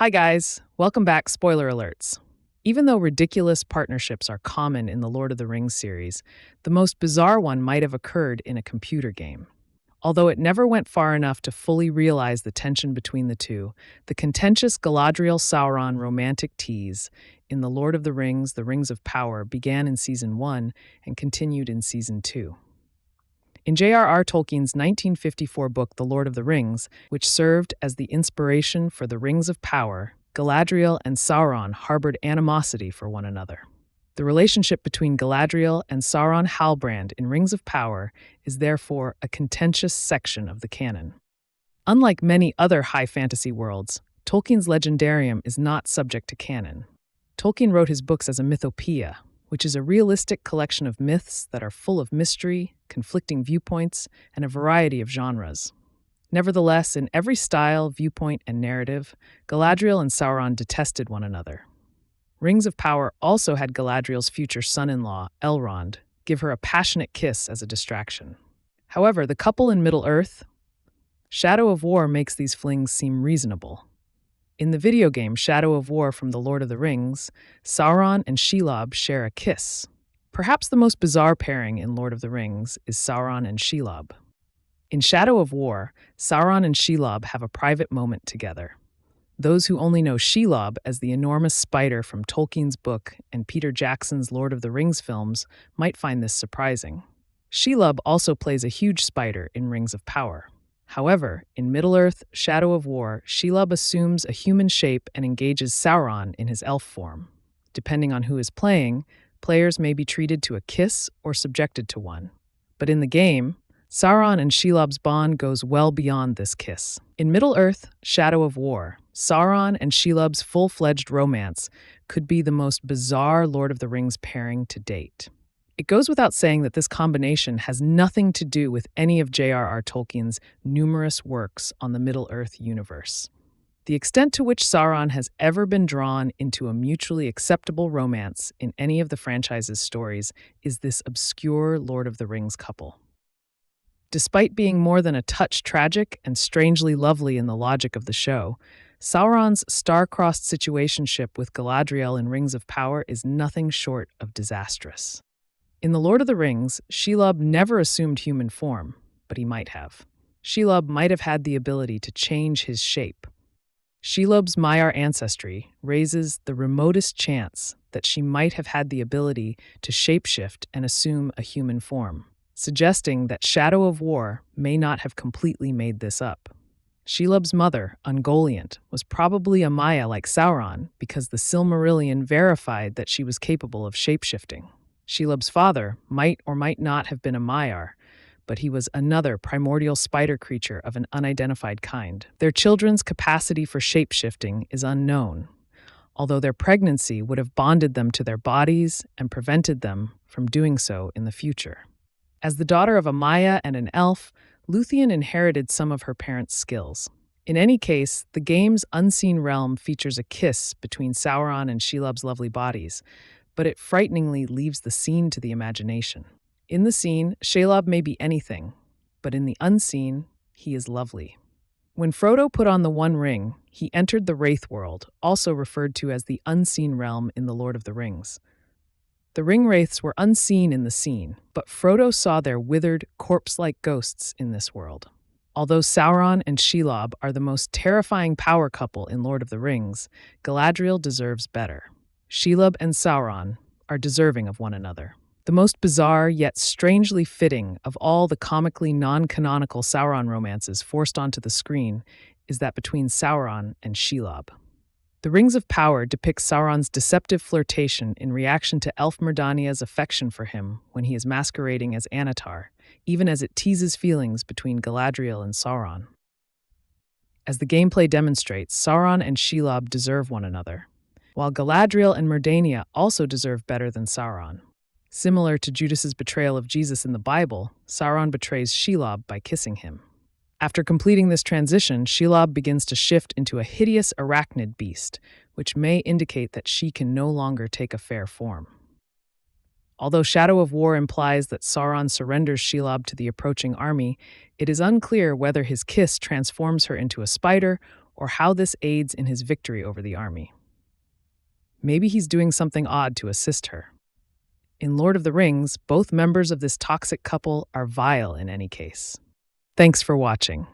Hi guys, welcome back. Spoiler alerts. Even though ridiculous partnerships are common in the Lord of the Rings series, the most bizarre one might have occurred in a computer game. Although it never went far enough to fully realize the tension between the two, the contentious Galadriel-Sauron romantic tease in The Lord of the Rings of Power began in Season 1 and continued in Season 2. In J.R.R. Tolkien's 1954 book The Lord of the Rings, which served as the inspiration for the Rings of Power, Galadriel and Sauron harbored animosity for one another. The relationship between Galadriel and Sauron Halbrand in Rings of Power is therefore a contentious section of the canon. Unlike many other high fantasy worlds, Tolkien's legendarium is not subject to canon. Tolkien wrote his books as a mythopoeia, which is a realistic collection of myths that are full of mystery, conflicting viewpoints, and a variety of genres. Nevertheless, in every style, viewpoint, and narrative, Galadriel and Sauron detested one another. Rings of Power also had Galadriel's future son-in-law, Elrond, give her a passionate kiss as a distraction. However, the couple in Middle-earth, Shadow of War makes these flings seem reasonable. In the video game Shadow of War from The Lord of the Rings, Sauron and Shelob share a kiss. Perhaps the most bizarre pairing in Lord of the Rings is Sauron and Shelob. In Shadow of War, Sauron and Shelob have a private moment together. Those who only know Shelob as the enormous spider from Tolkien's book and Peter Jackson's Lord of the Rings films might find this surprising. Shelob also plays a huge spider in Rings of Power. However, in Middle-earth, Shadow of War, Shelob assumes a human shape and engages Sauron in his elf form. Depending on who is playing, players may be treated to a kiss or subjected to one. But in the game, Sauron and Shelob's bond goes well beyond this kiss. In Middle-earth, Shadow of War, Sauron and Shelob's full-fledged romance could be the most bizarre Lord of the Rings pairing to date. It goes without saying that this combination has nothing to do with any of J.R.R. Tolkien's numerous works on the Middle-earth universe. The extent to which Sauron has ever been drawn into a mutually acceptable romance in any of the franchise's stories is this obscure Lord of the Rings couple. Despite being more than a touch tragic and strangely lovely in the logic of the show, Sauron's star-crossed situationship with Galadriel in Rings of Power is nothing short of disastrous. In The Lord of the Rings, Shelob never assumed human form, but he might have. Shelob might have had the ability to change his shape. Shelob's Maiar ancestry raises the remotest chance that she might have had the ability to shapeshift and assume a human form, suggesting that Shadow of War may not have completely made this up. Shelob's mother, Ungoliant, was probably a Maia like Sauron because the Silmarillion verified that she was capable of shapeshifting. Shelob's father might or might not have been a Maiar, but he was another primordial spider creature of an unidentified kind. Their children's capacity for shapeshifting is unknown, although their pregnancy would have bonded them to their bodies and prevented them from doing so in the future. As the daughter of a Maia and an elf, Luthien inherited some of her parents' skills. In any case, the game's unseen realm features a kiss between Sauron and Shelob's lovely bodies, but it frighteningly leaves the scene to the imagination. In the scene, Shelob may be anything, but in the unseen, he is lovely. When Frodo put on the One Ring, he entered the Wraith world, also referred to as the Unseen Realm in The Lord of the Rings. The ring wraiths were unseen in the scene, but Frodo saw their withered, corpse-like ghosts in this world. Although Sauron and Shelob are the most terrifying power couple in Lord of the Rings, Galadriel deserves better. Shelob and Sauron are deserving of one another. The most bizarre yet strangely fitting of all the comically non-canonical Sauron romances forced onto the screen is that between Sauron and Shelob. The Rings of Power depicts Sauron's deceptive flirtation in reaction to Elf Merdania's affection for him when he is masquerading as Anatar, even as it teases feelings between Galadriel and Sauron. As the gameplay demonstrates, Sauron and Shelob deserve one another, while Galadriel and Merdania also deserve better than Sauron. Similar to Judas's betrayal of Jesus in the Bible, Sauron betrays Shelob by kissing him. After completing this transition, Shelob begins to shift into a hideous arachnid beast, which may indicate that she can no longer take a fair form. Although Shadow of War implies that Sauron surrenders Shelob to the approaching army, it is unclear whether his kiss transforms her into a spider or how this aids in his victory over the army. Maybe he's doing something odd to assist her. In Lord of the Rings, both members of this toxic couple are vile in any case. Thanks for watching.